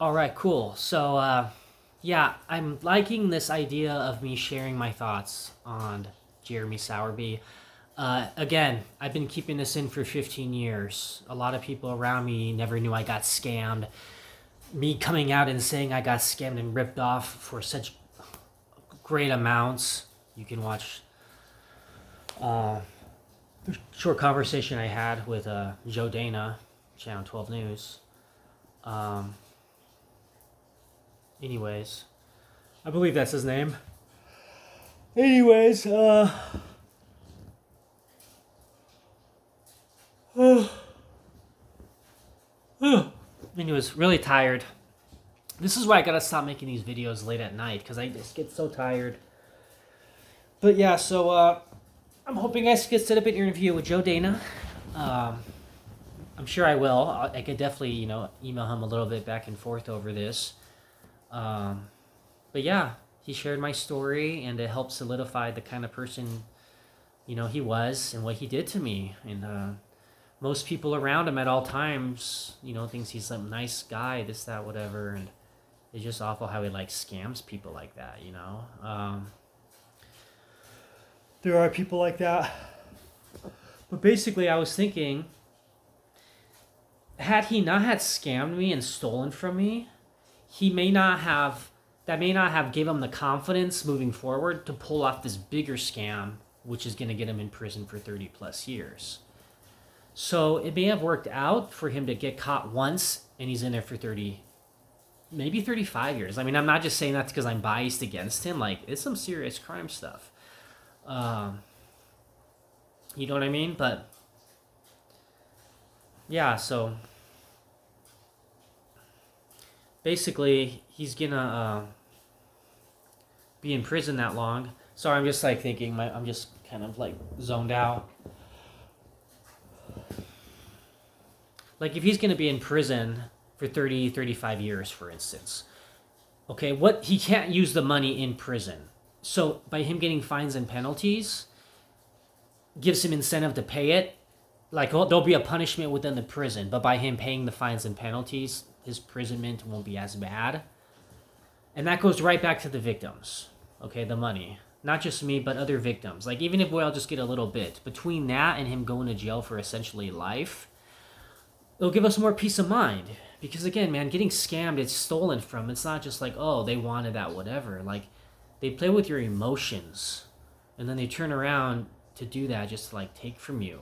All right, cool. So, yeah, I'm liking this idea of me sharing my thoughts on Jeremie Sowerby. Again, I've been keeping this in for 15 years. A lot of people around me never knew I got scammed. Me coming out and saying I got scammed and ripped off for such great amounts. You can watch the short conversation I had with Joe Dana, Channel 12 News. Um, anyways, I believe that's his name. Anyways, and he was really tired. This is why I gotta stop making these videos late at night because I just get so tired. But yeah, so I'm hoping I get set up an interview with Joe Dana. Um, I'm sure I will. I could definitely, email him a little bit back and forth over this. Um, but yeah, he shared my story and it helped solidify the kind of person, he was and what he did to me. And most people around him at all times, thinks he's some nice guy, this, that, whatever. And it's just awful how he scams people like that. There are people like that. But basically, I was thinking, had he not had scammed me and stolen from me, that may not have given him the confidence moving forward to pull off this bigger scam, which is going to get him in prison for 30 plus years. So it may have worked out for him to get caught once and he's in there for 30, maybe 35 years. I mean, I'm not just saying that because I'm biased against him. It's some serious crime stuff. You know what I mean? But yeah, so basically he's gonna be in prison that long. Sorry, I'm just thinking. I'm just kind of zoned out. If he's gonna be in prison for 30, 35 years, for instance. Okay, he can't use the money in prison. So by him getting fines and penalties, gives him incentive to pay it. There'll be a punishment within the prison, but by him paying the fines and penalties, his imprisonment won't be as bad. And that goes right back to the victims. Okay, the money. Not just me, but other victims. Even if I'll just get a little bit, between that and him going to jail for essentially life, it'll give us more peace of mind. Because again, man, getting scammed, it's stolen from. It's not just oh, they wanted that, whatever. They play with your emotions. And then they turn around to do that just to take from you.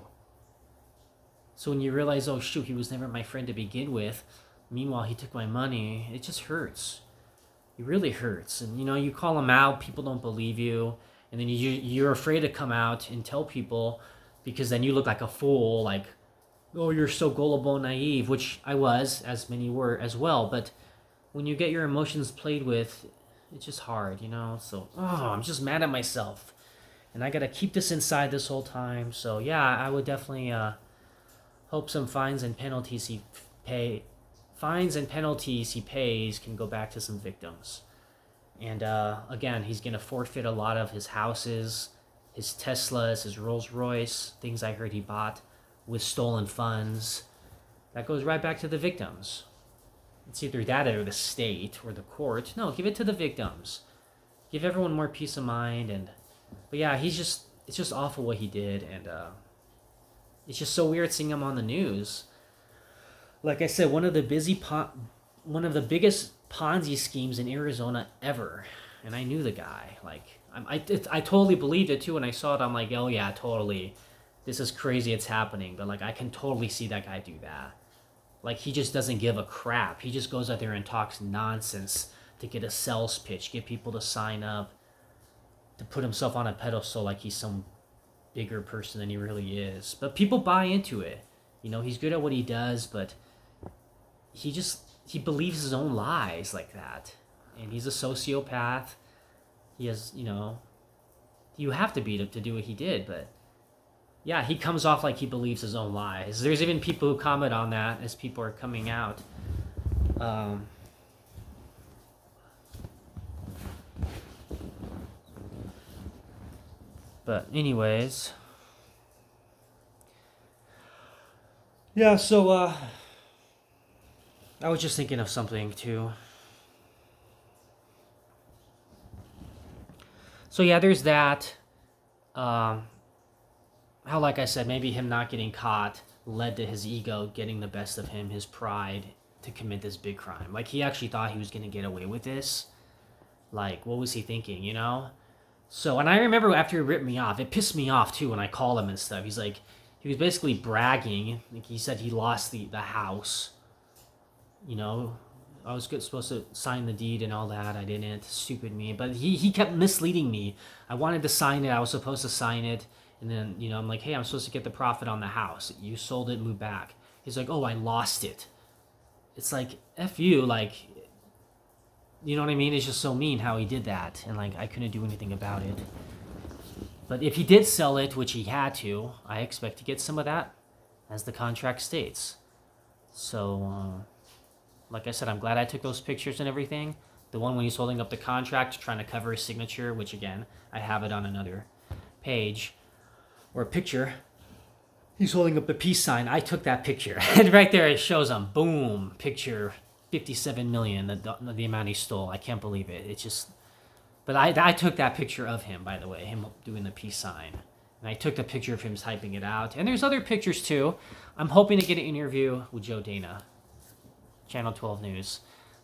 So when you realize, oh shoot, he was never my friend to begin with, meanwhile he took my money, it just hurts. It really hurts. And you call him out, people don't believe you, and then you're afraid to come out and tell people because then you look like a fool, oh, you're so gullible and naive, which I was, as many were as well. But when you get your emotions played with, it's just hard, So, I'm just mad at myself. And I gotta keep this inside this whole time. So yeah, I would definitely hope some fines and penalties he pays can go back to some victims. And again, he's gonna forfeit a lot of his houses, his Teslas, his Rolls Royce, things I heard he bought with stolen funds. That goes right back to the victims. It's either that or the state or the court. No, give it to the victims. Give everyone more peace of mind. But yeah, it's just awful what he did, and it's just so weird seeing him on the news. Like I said, one of the biggest Ponzi schemes in Arizona ever, and I knew the guy. I totally believed it too when I saw it. I'm like, oh yeah, totally. This is crazy. It's happening, but I can totally see that guy do that. He just doesn't give a crap. He just goes out there and talks nonsense to get a sales pitch, get people to sign up, to put himself on a pedestal like he's some bigger person than he really is. But people buy into it. He's good at what he does, but he believes his own lies like that. And he's a sociopath. He has, you have to be to do what he did, but yeah, he comes off like he believes his own lies. There's even people who comment on that as people are coming out. But anyways, yeah. So I was just thinking of something too. So yeah, there's that. How, like I said, maybe him not getting caught led to his ego getting the best of him, his pride, to commit this big crime. Like, he actually thought he was going to get away with this. Like, what was he thinking, you know? So, and I remember after he ripped me off, it pissed me off too when I called him and stuff. He's like, he was basically bragging. Like, he said he lost the house. You know, I was supposed to sign the deed and all that. I didn't. Stupid me. But he kept misleading me. I wanted to sign it. I was supposed to sign it. And then, you know, I'm like, hey, I'm supposed to get the profit on the house. You sold it, move back. He's like, oh, I lost it. It's like, F you. Like, you know what I mean? It's just so mean how he did that. And, like, I couldn't do anything about it. But if he did sell it, which he had to, I expect to get some of that, as the contract states. So, like I said, I'm glad I took those pictures and everything. The one when he's holding up the contract, trying to cover his signature, which, again, I have it on another page, or a picture. He's holding up the peace sign. I took that picture. And right there it shows him. Boom. Picture. 57 million, the amount he stole. I can't believe it. It's just... But I took that picture of him, by the way, him doing the peace sign. And I took the picture of him typing it out. And there's other pictures, too. I'm hoping to get an interview with Joe Dana, Channel 12 News.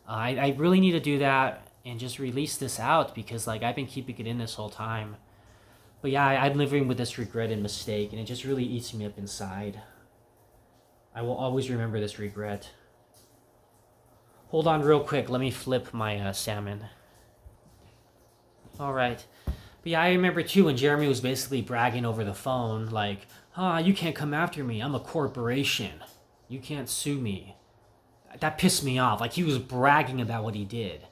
I really need to do that and just release this out because, like, I've been keeping it in this whole time. But yeah, I'm living with this regret and mistake, and it just really eats me up inside. I will always remember this regret. Hold on real quick. Let me flip my salmon. All right. But yeah, I remember too when Jeremie was basically bragging over the phone, like, you can't come after me. I'm a corporation. You can't sue me. That pissed me off. Like, he was bragging about what he did.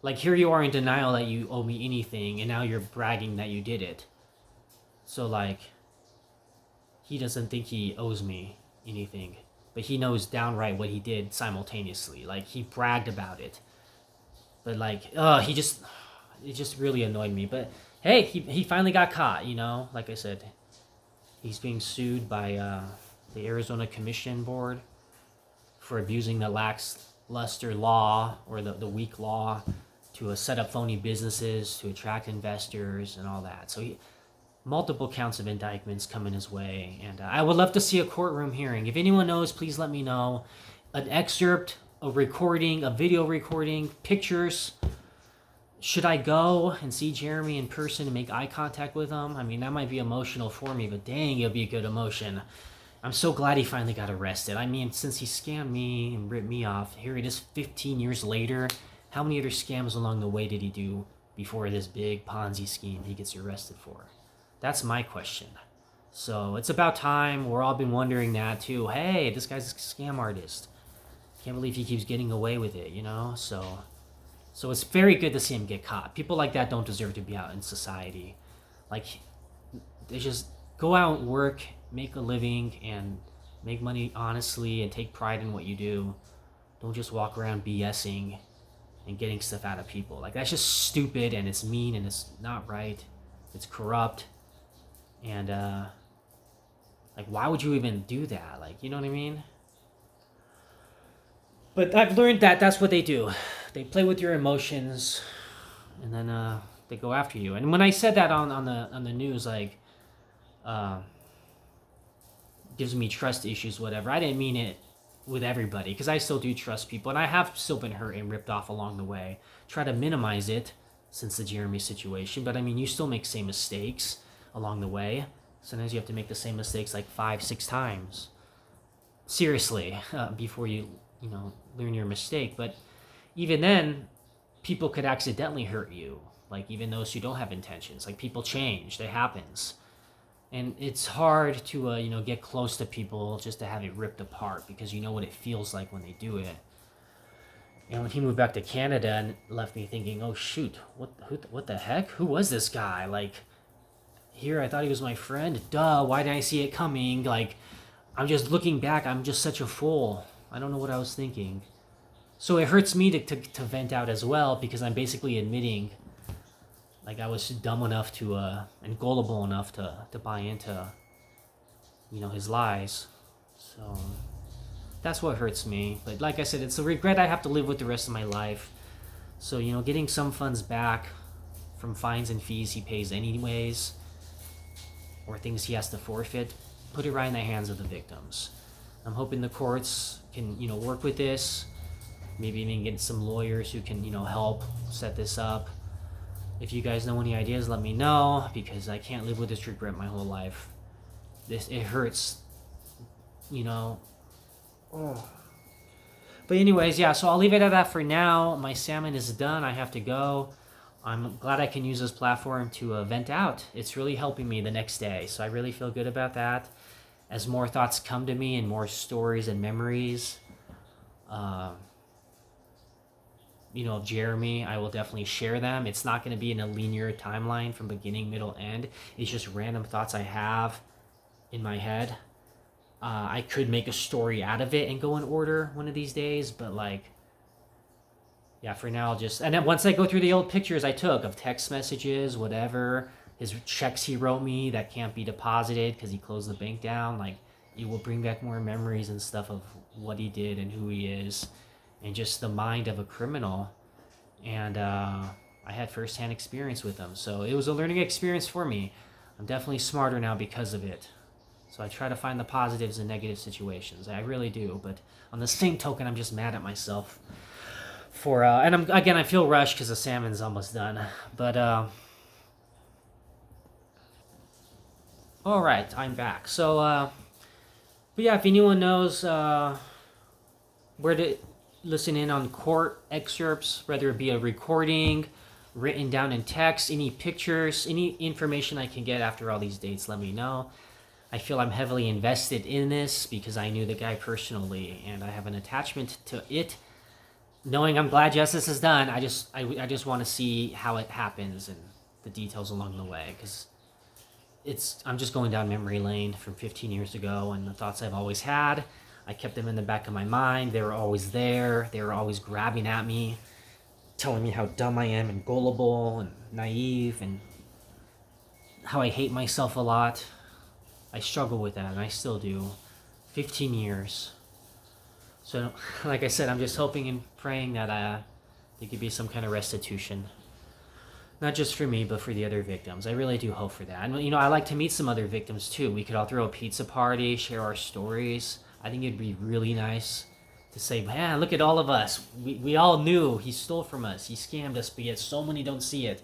Like, here you are in denial that you owe me anything, and now you're bragging that you did it. So, like, he doesn't think he owes me anything. But he knows downright what he did simultaneously. Like, he bragged about it. But, like, it just really annoyed me. But, hey, he finally got caught, you know? Like I said, he's being sued by the Arizona Commission Board for abusing the lackluster law, or the weak law, to set up phony businesses, to attract investors, and all that. So multiple counts of indictments coming his way. And I would love to see a courtroom hearing. If anyone knows, please let me know. An excerpt, a recording, a video recording, pictures. Should I go and see Jeremie in person and make eye contact with him? I mean, that might be emotional for me, but dang, it'll be a good emotion. I'm so glad he finally got arrested. I mean, since he scammed me and ripped me off, here it is 15 years later. How many other scams along the way did he do before this big Ponzi scheme he gets arrested for? That's my question. So it's about time. We're all been wondering that too. Hey, this guy's a scam artist. Can't believe he keeps getting away with it, you know? So it's very good to see him get caught. People like that don't deserve to be out in society. Like, they just go out and work, make a living, and make money honestly and take pride in what you do. Don't just walk around BSing and getting stuff out of people. Like, that's just stupid, and it's mean, and it's not right. It's corrupt. And, like, why would you even do that? Like, you know what I mean? But I've learned that that's what they do. They play with your emotions, and then they go after you. And when I said that on the news, like, gives me trust issues, whatever, I didn't mean it with everybody, because I still do trust people, and I have still been hurt and ripped off along the way. Try to minimize it since the Jeremie situation, but I mean, you still make same mistakes along the way. Sometimes you have to make the same mistakes like 5-6 times. Seriously, before you learn your mistake. But even then, people could accidentally hurt you. Like, even those who don't have intentions. Like, people change. That happens. And it's hard to, get close to people just to have it ripped apart, because you know what it feels like when they do it. And when he moved back to Canada, and left me thinking, oh shoot, what the heck? Who was this guy? Like, here I thought he was my friend. Duh, why didn't I see it coming? Like, I'm just looking back, I'm just such a fool. I don't know what I was thinking. So it hurts me to vent out as well, because I'm basically admitting, like, I was dumb enough to, and gullible enough to buy into, his lies. So, That's what hurts me. But like I said, it's a regret I have to live with the rest of my life. So, getting some funds back from fines and fees he pays anyways, or things he has to forfeit, put it right in the hands of the victims. I'm hoping the courts can, work with this. Maybe even get some lawyers who can, help set this up. If you guys know any ideas, let me know, because I can't live with this regret my whole life. It hurts, Oh. But anyways, yeah, so I'll leave it at that for now. My salmon is done. I have to go. I'm glad I can use this platform to vent out. It's really helping me the next day. So I really feel good about that. As more thoughts come to me and more stories and memories, of Jeremie, I will definitely share them. It's not going to be in a linear timeline from beginning, middle, end. It's just random thoughts I have in my head. I could make a story out of it and go in order one of these days, but for now I'll just, and then once I go through the old pictures I took of text messages, whatever, his checks he wrote me that can't be deposited because he closed the bank down, it will bring back more memories and stuff of what he did and who he is, and just the mind of a criminal. And I had firsthand experience with him, so it was a learning experience for me. I'm definitely smarter now because of it. So I try to find the positives in negative situations. I really do. But on the same token, I'm just mad at myself for, and I feel rushed because the salmon's almost done. But, all right, I'm back. So, but yeah, if anyone knows where to listen in on court excerpts, whether it be a recording, written down in text, any pictures, any information I can get after all these dates, let me know. I feel I'm heavily invested in this because I knew the guy personally, and I have an attachment to it. Knowing I'm glad justice is done, I just want to see how it happens and the details along the way, because I'm just going down memory lane from 15 years ago, and the thoughts I've always had, I kept them in the back of my mind. They were always there. They were always grabbing at me, telling me how dumb I am and gullible and naive, and how I hate myself a lot. I struggle with that, and I still do. 15 years. So, like I said, I'm just hoping and praying that there could be some kind of restitution. Not just for me, but for the other victims. I really do hope for that. And, I like to meet some other victims, too. We could all throw a pizza party, share our stories. I think it'd be really nice to say, man, look at all of us. We all knew he stole from us. He scammed us, but yet so many don't see it.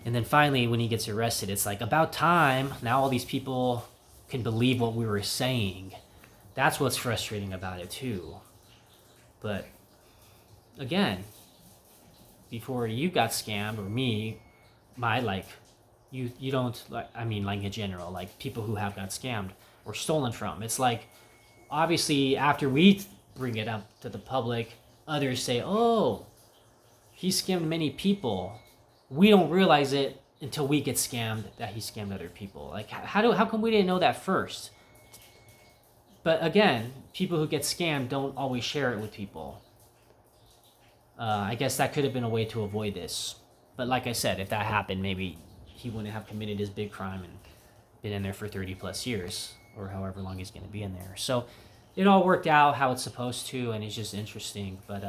And then finally, when he gets arrested, it's like, about time. Now all these people can believe what we were saying. That's what's frustrating about it, too. But, again, before you got scammed, or me, you don't, in general, people who have got scammed or stolen from. It's like, obviously, after we bring it up to the public, others say, oh, he scammed many people. We don't realize it until we get scammed that he scammed other people. How come we didn't know that first? But again, people who get scammed don't always share it with people. I guess that could have been a way to avoid this. But like I said, if that happened, maybe he wouldn't have committed his big crime and been in there for 30 plus years, or however long he's going to be in there. So it all worked out how it's supposed to, and it's just interesting. But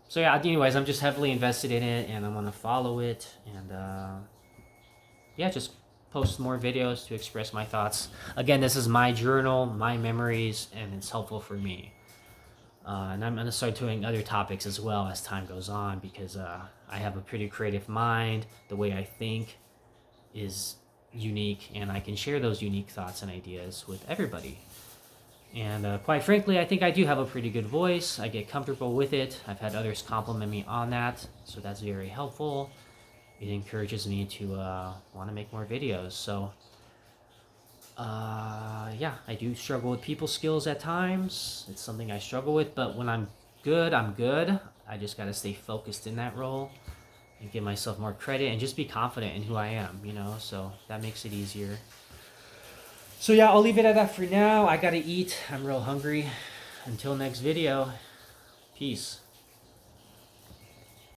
so yeah, anyways, I'm just heavily invested in it, and I'm going to follow it, and just post more videos to express my thoughts. Again, this is my journal, my memories, and it's helpful for me. And I'm going to start doing other topics as well as time goes on, because I have a pretty creative mind. The way I think is unique, and I can share those unique thoughts and ideas with everybody. And quite frankly, I think I do have a pretty good voice. I get comfortable with it. I've had others compliment me on that, so that's very helpful. It encourages me to want to make more videos. So, I do struggle with people skills at times. It's something I struggle with, but when I'm good, I'm good. I just got to stay focused in that role and give myself more credit and just be confident in who I am, so that makes it easier. So yeah, I'll leave it at that for now. I gotta eat. I'm real hungry. Until next video, peace.